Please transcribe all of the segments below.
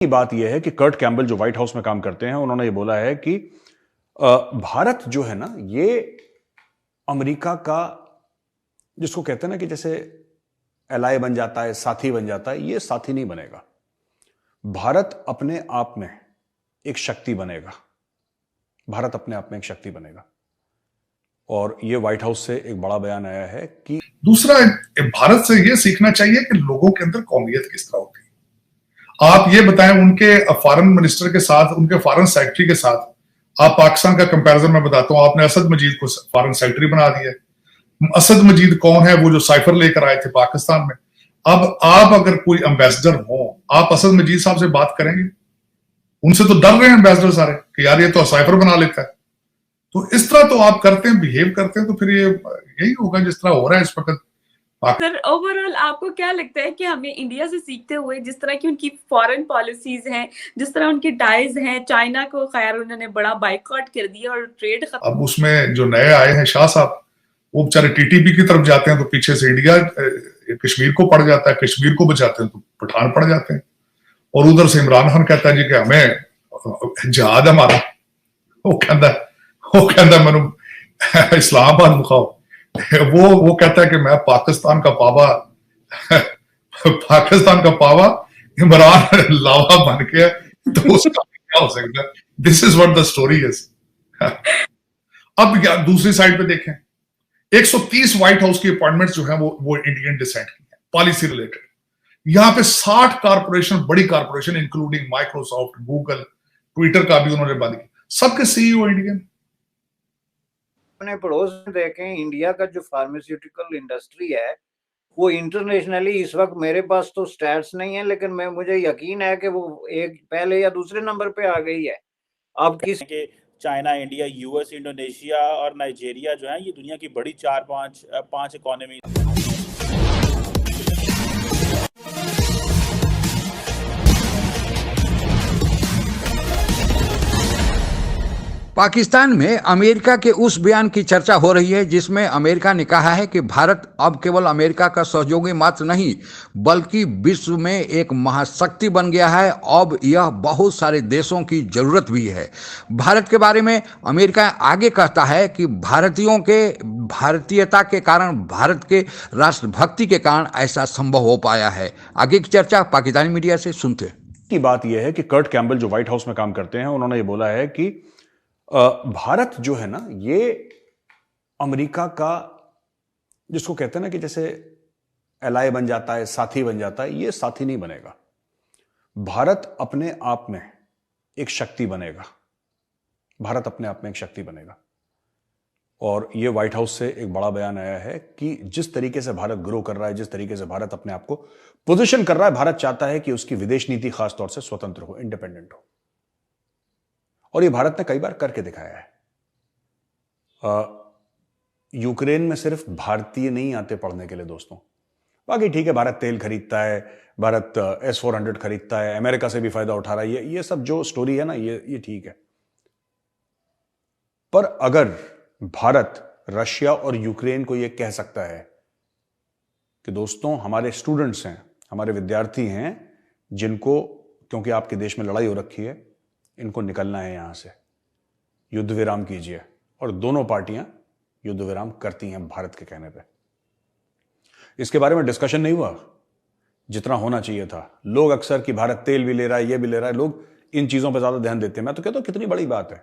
की बात यह है कि कर्ट कैम्बल जो व्हाइट हाउस में काम करते हैं, उन्होंने ये बोला है कि भारत जो है ना, ये अमेरिका का, जिसको कहते हैं ना कि जैसे एलाय बन जाता है, साथी बन जाता है, ये साथी नहीं बनेगा। भारत अपने आप में एक शक्ति बनेगा। भारत अपने आप में एक शक्ति बनेगा। और ये व्हाइट हाउस से एक बड़ा बयान आया है कि दूसरा, भारत से ये सीखना चाहिए कि लोगों के अंदर कौमियत किस तरह होती है। आप ये बताएं, उनके फॉरेन मिनिस्टर के साथ, उनके फॉरेन सेक्रेटरी के साथ, आप पाकिस्तान का कंपैरिजन मैं बताता हूं। आपने असद मजीद को फॉरेन सेक्रेटरी बना दिया। असद मजीद कौन है? वो जो साइफर लेकर आए थे पाकिस्तान में। अब आप अगर कोई एम्बेसडर हो, आप असद मजीद साहब से बात करेंगे? उनसे तो डर रहे हैं एम्बेसडर सारे कि यार ये तो साइफर बना लेता है। तो इस तरह तो आप करते हैं, बिहेव करते हैं, तो फिर ये यही होगा जिस तरह हो रहा है इस वक्त। सर, ओवरऑल आपको क्या लगता है कि हमें इंडिया से सीखते हुए, जिस तरह की उनकी फॉरेन पॉलिसीज हैं, जिस तरह उनकी टाइज हैं, चाइना को खैर उन्होंने बड़ा बाइकआउट कर दिया और ट्रेड खत्म। अब उसमें जो नए आए हैं शाह साहब, वो बेचारे टीटीपी की तरफ जाते हैं तो पीछे से इंडिया कश्मीर को पड़ जाता है, कश्मीर को बचाते हैं तो पठान पड़ जाते हैं। और उधर से इमरान खान कहता है जी कि हमें जहाद हमारा, वो कहता मैंने इस्लामाबाद मुखाओ। वो कहता है कि मैं पाकिस्तान का पावा पाकिस्तान का पावा इमरान लावा बन के, तो उसका क्या हो सकता है? This is what the story is. अब दूसरी साइड पे देखें, 130 व्हाइट हाउस की अपॉइंटमेंट्स जो है वो इंडियन डिसेंट की है, पॉलिसी रिलेटेड। यहां पे 60 कारपोरेशन, बड़ी corporation including Microsoft, Google, Twitter का भी उन्होंने बंद किया, सबके सीईओ इंडियन। अपने पड़ोस में देखें, इंडिया का जो फार्मास्यूटिकल इंडस्ट्री है वो इंटरनेशनली इस वक्त, मेरे पास तो स्टैट्स नहीं है, लेकिन मुझे यकीन है कि वो एक पहले या दूसरे नंबर पे आ गई है। अब किस के चाइना, इंडिया, यूएस, इंडोनेशिया और नाइजीरिया जो है, ये दुनिया की बड़ी 4-5 इकोनॉमी। पाकिस्तान में अमेरिका के उस बयान की चर्चा हो रही है जिसमें अमेरिका ने कहा है कि भारत अब केवल अमेरिका का सहयोगी मात्र नहीं बल्कि विश्व में एक महाशक्ति बन गया है। अब यह बहुत सारे देशों की जरूरत भी है। भारत के बारे में अमेरिका आगे कहता है कि भारतीयों के भारतीयता के कारण, भारत के राष्ट्रभक्ति के कारण ऐसा संभव हो पाया है। आगे की चर्चा पाकिस्तानी मीडिया से सुनते हैं। की बात यह है कि कर्ट कैम्बल जो व्हाइट हाउस में काम करते हैं, उन्होंने ये बोला है कि भारत जो है ना, ये अमेरिका का, जिसको कहते हैं ना कि जैसे एलाय बन जाता है, साथी बन जाता है, ये साथी नहीं बनेगा। भारत अपने आप में एक शक्ति बनेगा। भारत अपने आप में एक शक्ति बनेगा। और ये व्हाइट हाउस से एक बड़ा बयान आया है कि जिस तरीके से भारत ग्रो कर रहा है, जिस तरीके से भारत अपने आप को पोजीशन कर रहा है, भारत चाहता है कि उसकी विदेश नीति खासतौर से स्वतंत्र हो, इंडिपेंडेंट हो। और ये भारत ने कई बार करके दिखाया है। यूक्रेन में सिर्फ भारतीय नहीं आते पढ़ने के लिए दोस्तों, बाकी ठीक है, भारत तेल खरीदता है, भारत S-400 खरीदता है, अमेरिका से भी फायदा उठा रहा है, ये सब जो स्टोरी है ना, ये ठीक है। पर अगर भारत रशिया और यूक्रेन को यह कह सकता है कि दोस्तों हमारे स्टूडेंट्स हैं, हमारे विद्यार्थी हैं, जिनको, क्योंकि आपके देश में लड़ाई हो रखी है, इनको निकलना है यहां से, युद्ध विराम कीजिए, और दोनों पार्टियां युद्ध विराम करती हैं भारत के कहने पे। इसके बारे में डिस्कशन नहीं हुआ जितना होना चाहिए था। लोग अक्सर कि भारत तेल भी ले रहा है, ये भी ले रहा है, लोग इन चीजों पे ज्यादा ध्यान देते हैं। मैं तो कहता हूं कितनी बड़ी बात है,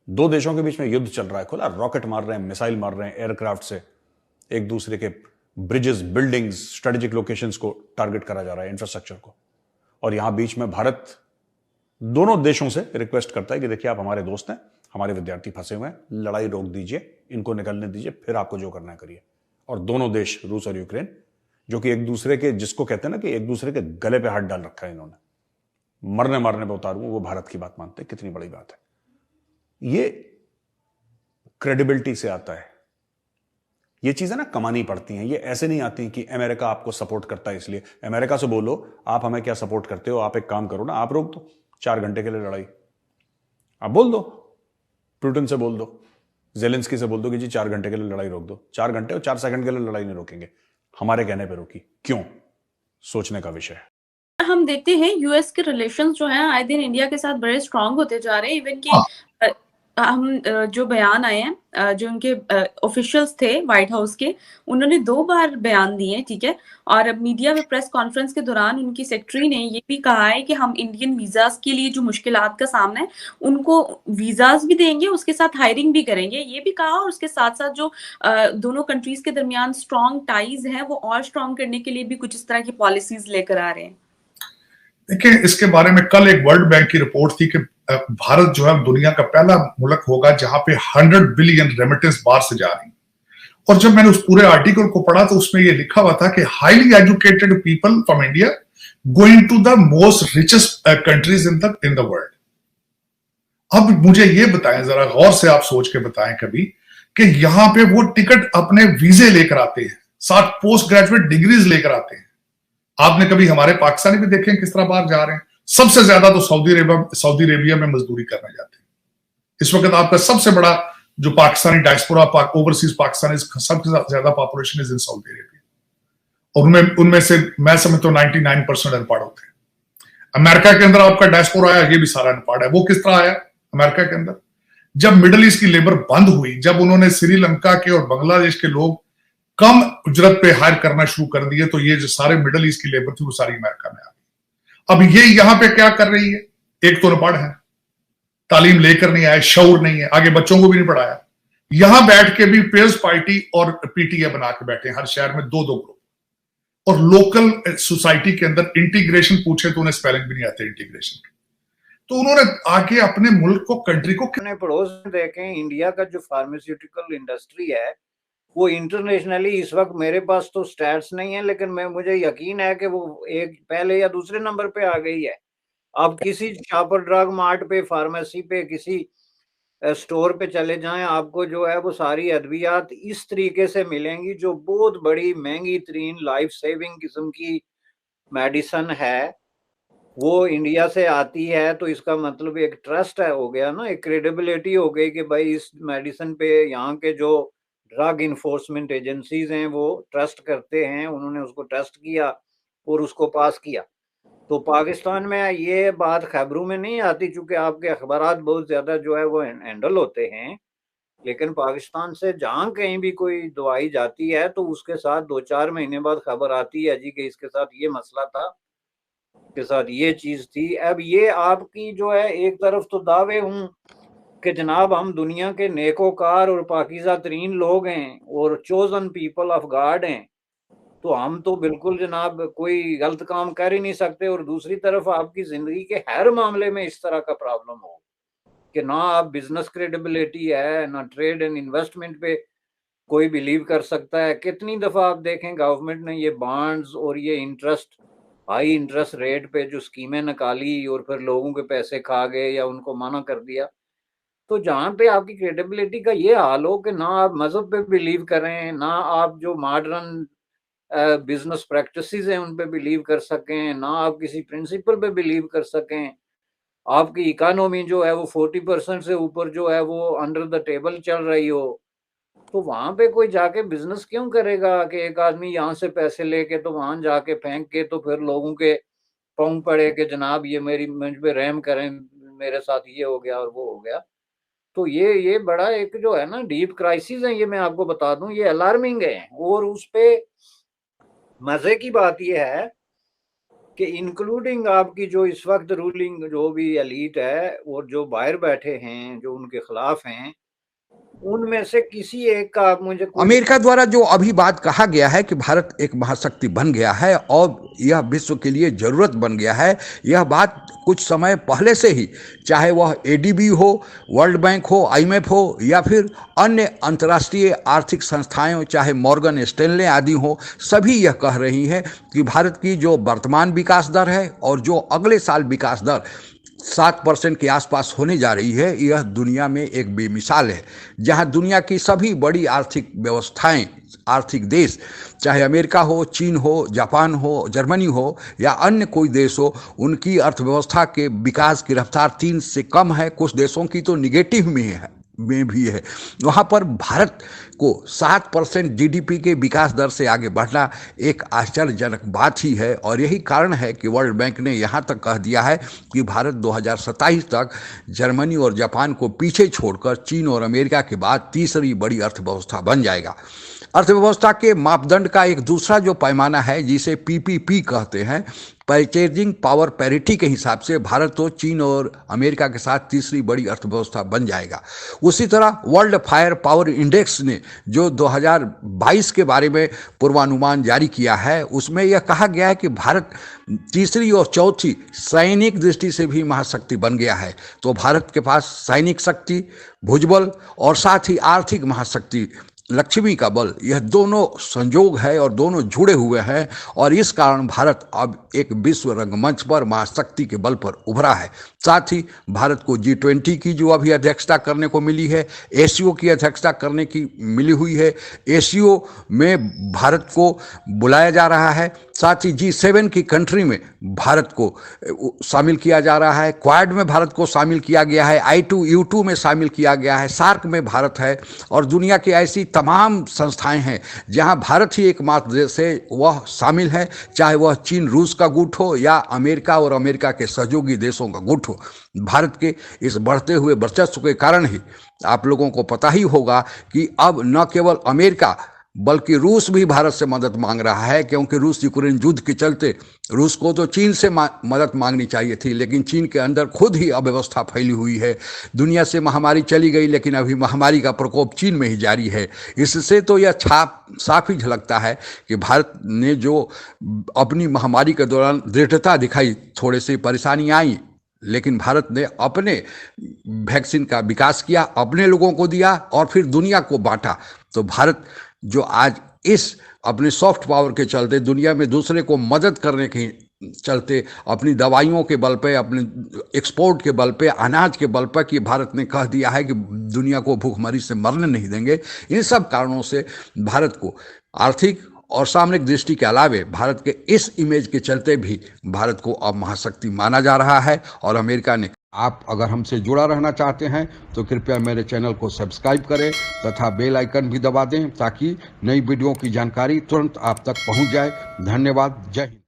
दो देशों के बीच में युद्ध चल रहा है, खुला रॉकेट मार रहे हैं, मिसाइल मार रहे हैं एयरक्राफ्ट से, एक दूसरे के ब्रिजेस, बिल्डिंग्स, स्ट्रेटेजिक लोकेशंस को टारगेट करा जा रहा है, इंफ्रास्ट्रक्चर को। और यहां बीच में भारत दोनों देशों से रिक्वेस्ट करता है कि देखिए आप हमारे दोस्त हैं, हमारे विद्यार्थी फंसे हुए हैं, लड़ाई रोक दीजिए, इनको निकलने दीजिए, फिर आपको जो करना है करिए। और दोनों देश, रूस और यूक्रेन, जो कि एक दूसरे के, जिसको कहते हैं ना कि एक दूसरे के गले पे हाथ डाल रखा है इन्होंने, मरने मारने पे उतारू, वो भारत की बात मानते हैं। कितनी बड़ी बात है। ये क्रेडिबिलिटी से आता है। ये चीजें ना कमानी पड़ती हैं, ये ऐसे नहीं आती कि अमेरिका आपको सपोर्ट करता है इसलिए। अमेरिका से बोलो आप हमें क्या सपोर्ट करते हो, आप एक काम करो ना, आप रोक दो 4 घंटे के लिए लड़ाई। आप बोल दो, पुतिन से बोल दो, ज़ेलेंस्की से बोल दो कि जी 4 घंटे के लिए लड़ाई रोक दो। 4 घंटे और 4 सेकंड के लिए लड़ाई नहीं रोकेंगे, हमारे कहने पे रोकी। क्यों? सोचने का विषय है। हम देखते हैं यूएस के रिलेशंस जो हैं आए दिन इंडिया के साथ बड़े स्ट्रांग होते जा रहे हैं। इवन कि जो बयान आए हैं, जो उनके ऑफिशियल्स थे व्हाइट हाउस के, उन्होंने 2 बार बयान दिए, ठीक है। और अब मीडिया में प्रेस कॉन्फ्रेंस के दौरान उनकी सेक्रेटरी ने ये भी कहा है कि हम इंडियन वीजास के लिए जो मुश्किलात का सामना है उनको वीजास भी देंगे, उसके साथ हायरिंग भी करेंगे, ये भी कहा। और उसके साथ साथ जो दोनों कंट्रीज के दरमियान स्ट्रॉन्ग टाइज हैं वो और स्ट्रॉन्ग करने के लिए भी कुछ इस तरह की पॉलिसीज लेकर आ रहे हैं। देखिए, इसके बारे में कल एक वर्ल्ड बैंक की रिपोर्ट थी कि भारत जो है दुनिया का पहला मुल्क होगा जहां पे 100 बिलियन रेमिटेंस बाहर से जा रही। और जब मैंने उस पूरे आर्टिकल को पढ़ा तो उसमें ये लिखा हुआ था कि highly educated people from India going to the most richest countries in the world. अब मुझे ये बताएं, जरा गौर से आप सोच के बताएं कभी, कि यहां पे वो टिकट अपने वीजे लेकर आते हैं, साथ पोस्ट ग्रेजुएट डिग्रीज लेकर आते हैं। आपने कभी हमारे पाकिस्तानी भी देखे किस तरह बाहर जा रहे हैं? सबसे ज्यादा तो सऊदी अरेबिया में मजदूरी करने जाते हैं। इस वक्त आपका सबसे बड़ा जो पाकिस्तानी डायस्पोरा, ओवरसीज पाकिस्तानी, सबसे ज्यादा population is in Saudi Arabia. और उनमें से मैं समझता हूं 99% अनपढ़ होते हैं। अमेरिका के अंदर आपका डायस्पोरा आया, ये भी सारा अनपढ़ है। वो किस तरह आया अमेरिका के अंदर? जब मिडिल ईस्ट की लेबर बंद हुई, जब उन्होंने श्रीलंका के और बांग्लादेश के लोग कम उजरत पे हायर करना शुरू कर दिए, तो ये जो सारे मिडिल ईस्ट की लेबर थी वो सारी अमेरिका में आ गई। अब ये यहां पे क्या कर रही है? एक तो अनपढ़ है, तालीम लेकर नहीं आए, शऊर नहीं है, आगे बच्चों को भी नहीं पढ़ाया। यहां बैठ के भी पीपल्स पार्टी और पीटीए बना के बैठे हैं, हर शहर में 2-2 ग्रुप। और लोकल सोसाइटी के अंदर इंटीग्रेशन पूछे तो उन्हें स्पेलिंग भी नहीं आते इंटीग्रेशन के। तो उन्होंने आके अपने मुल्क को, कंट्री को, अपने पड़ोस में देखें, इंडिया का जो फार्मास्यूटिकल इंडस्ट्री है वो इंटरनेशनली इस वक्त, मेरे पास तो स्टैट्स नहीं है लेकिन मुझे यकीन है कि वो एक पहले या दूसरे नंबर पे आ गई है। आप किसी शॉपर ड्रग मार्ट पे, फार्मेसी पे, किसी स्टोर पे चले जाएं, आपको जो है वो सारी अद्वियात इस तरीके से मिलेंगी जो बहुत बड़ी महंगी तरीन लाइफ सेविंग किस्म की मेडिसिन है, वो इंडिया से आती है। तो इसका मतलब एक ट्रस्ट है, हो गया ना, एक क्रेडिबिलिटी हो गई कि भाई इस मेडिसिन पे यहाँ के जो ड्रग इन्फोर्समेंट एजेंसीज हैं वो ट्रस्ट करते हैं, उन्होंने उसको ट्रस्ट किया और उसको पास किया। तो पाकिस्तान में ये बात खबरों में नहीं आती चूंकि आपके अखबारात बहुत ज्यादा जो है वो हैंडल होते हैं, लेकिन पाकिस्तान से जहाँ कहीं भी कोई दवाई जाती है तो उसके साथ 2-4 महीने बाद खबर आती है जी कि इसके साथ ये मसला था, के साथ ये चीज थी। अब ये आपकी जो है, एक तरफ तो दावे हूं कि जनाब हम दुनिया के नेकोकार और पाकीज़ा तरीन लोग हैं और चोजन पीपल ऑफ गॉड हैं, तो हम तो बिल्कुल जनाब कोई गलत काम कर ही नहीं सकते। और दूसरी तरफ आपकी जिंदगी के हर मामले में इस तरह का प्रॉब्लम हो कि ना आप बिजनेस क्रेडिबिलिटी है, ना ट्रेड एंड इन्वेस्टमेंट पे कोई बिलीव कर सकता है। कितनी दफा आप देखें गवर्नमेंट ने ये बॉन्ड्स और ये इंटरेस्ट, हाई इंटरेस्ट रेट पे जो स्कीमें निकाली और फिर लोगों के पैसे खा गए या उनको मना कर दिया। तो जहाँ पे आपकी क्रेडिबिलिटी का ये हाल हो कि ना आप मजहब पे बिलीव करें, ना आप जो मॉडर्न बिजनेस प्रैक्टिसेस हैं उन पे बिलीव कर सकें, ना आप किसी प्रिंसिपल पे बिलीव कर सकें, आपकी इकोनॉमी जो है वो 40% से ऊपर जो है वो अंडर द टेबल चल रही हो, तो वहां पे कोई जाके बिजनेस क्यों करेगा कि एक आदमी यहाँ से पैसे लेके तो वहां जाके फेंक के तो फिर लोगों के पाँव पड़े कि जनाब ये मुझ पे रहम करें, मेरे साथ ये हो गया और वो हो गया। तो ये बड़ा एक जो है ना डीप क्राइसिस है, ये मैं आपको बता दूं, ये अलार्मिंग है। और उस पे मजे की बात ये है कि इंक्लूडिंग आपकी जो इस वक्त रूलिंग जो भी एलीट है और जो बाहर बैठे हैं जो उनके खिलाफ हैं, उनमें से किसी एक का आप मुझे अमेरिका द्वारा जो अभी बात कहा गया है कि भारत एक महाशक्ति बन गया है और यह विश्व के लिए जरूरत बन गया है, यह बात कुछ समय पहले से ही, चाहे वह एडीबी हो, वर्ल्ड बैंक हो, आईएमएफ हो या फिर अन्य अंतर्राष्ट्रीय आर्थिक संस्थाएं हो, चाहे मॉर्गन स्टैनले आदि हो, सभी यह कह रही हैं कि भारत की जो वर्तमान विकास दर है और जो अगले साल विकास दर 7% के आसपास होने जा रही है, यह दुनिया में एक बेमिसाल है। जहां दुनिया की सभी बड़ी आर्थिक व्यवस्थाएं, आर्थिक देश, चाहे अमेरिका हो, चीन हो, जापान हो, जर्मनी हो या अन्य कोई देश हो, उनकी अर्थव्यवस्था के विकास की रफ्तार 3 से कम है, कुछ देशों की तो निगेटिव में है। में भी है। वहाँ पर भारत को 7% जीडीपी के विकास दर से आगे बढ़ना एक आश्चर्यजनक बात ही है, और यही कारण है कि वर्ल्ड बैंक ने यहाँ तक कह दिया है कि भारत 2027 तक जर्मनी और जापान को पीछे छोड़कर चीन और अमेरिका के बाद तीसरी बड़ी अर्थव्यवस्था बन जाएगा। अर्थव्यवस्था के मापदंड का एक दूसरा जो पैमाना है, जिसे पीपीपी कहते हैं, परचेजिंग पावर पैरिटी के हिसाब से भारत तो चीन और अमेरिका के साथ तीसरी बड़ी अर्थव्यवस्था बन जाएगा। उसी तरह वर्ल्ड फायर पावर इंडेक्स ने जो 2022 के बारे में पूर्वानुमान जारी किया है, उसमें यह कहा गया है कि भारत तीसरी और चौथी सैनिक दृष्टि से भी महाशक्ति बन गया है। तो भारत के पास सैनिक शक्ति, भुजबल और साथ ही आर्थिक महाशक्ति लक्ष्मी का बल, यह दोनों संयोग है और दोनों जुड़े हुए हैं, और इस कारण भारत अब एक विश्व रंगमंच पर महाशक्ति के बल पर उभरा है। साथ ही भारत को G20 की जो अभी अध्यक्षता करने को मिली है, एशियो की अध्यक्षता करने की मिली हुई है, एशियो में भारत को बुलाया जा रहा है। साथ ही G7 की कंट्री में भारत को शामिल किया जा रहा है, क्वाड में भारत को शामिल किया गया है, I2U2 में शामिल किया गया है, सार्क में भारत है, और दुनिया की ऐसी तमाम संस्थाएं हैं जहां भारत ही एकमात्र देश है वह शामिल है, चाहे वह चीन रूस का गुट हो या अमेरिका और अमेरिका के सहयोगी देशों का गुट हो। भारत के इस बढ़ते हुए वर्चस्व के कारण ही आप लोगों को पता ही होगा कि अब न केवल अमेरिका बल्कि रूस भी भारत से मदद मांग रहा है, क्योंकि रूस यूक्रेन युद्ध के चलते रूस को तो चीन से मदद मांगनी चाहिए थी, लेकिन चीन के अंदर खुद ही अव्यवस्था फैली हुई है। दुनिया से महामारी चली गई, लेकिन अभी महामारी का प्रकोप चीन में ही जारी है। इससे तो यह साफ ही झलकता है कि भारत ने जो अपनी महामारी के दौरान दृढ़ता दिखाई, थोड़े से परेशानियां आई, लेकिन भारत ने अपने वैक्सीन का विकास किया, अपने लोगों को दिया और फिर दुनिया को बांटा। तो भारत जो आज इस अपने सॉफ्ट पावर के चलते दुनिया में दूसरे को मदद करने के चलते अपनी दवाइयों के बल पे, अपने एक्सपोर्ट के बल पे, अनाज के बल पे कि भारत ने कह दिया है कि दुनिया को भूखमरी से मरने नहीं देंगे, इन सब कारणों से भारत को आर्थिक और सामरिक दृष्टि के अलावे भारत के इस इमेज के चलते भी भारत को अब महाशक्ति माना जा रहा है। और अमेरिका ने, आप अगर हमसे जुड़ा रहना चाहते हैं तो कृपया मेरे चैनल को सब्सक्राइब करें तथा बेल आइकन भी दबा दें, ताकि नई वीडियो की जानकारी तुरंत आप तक पहुंच जाए। धन्यवाद। जय हिंद।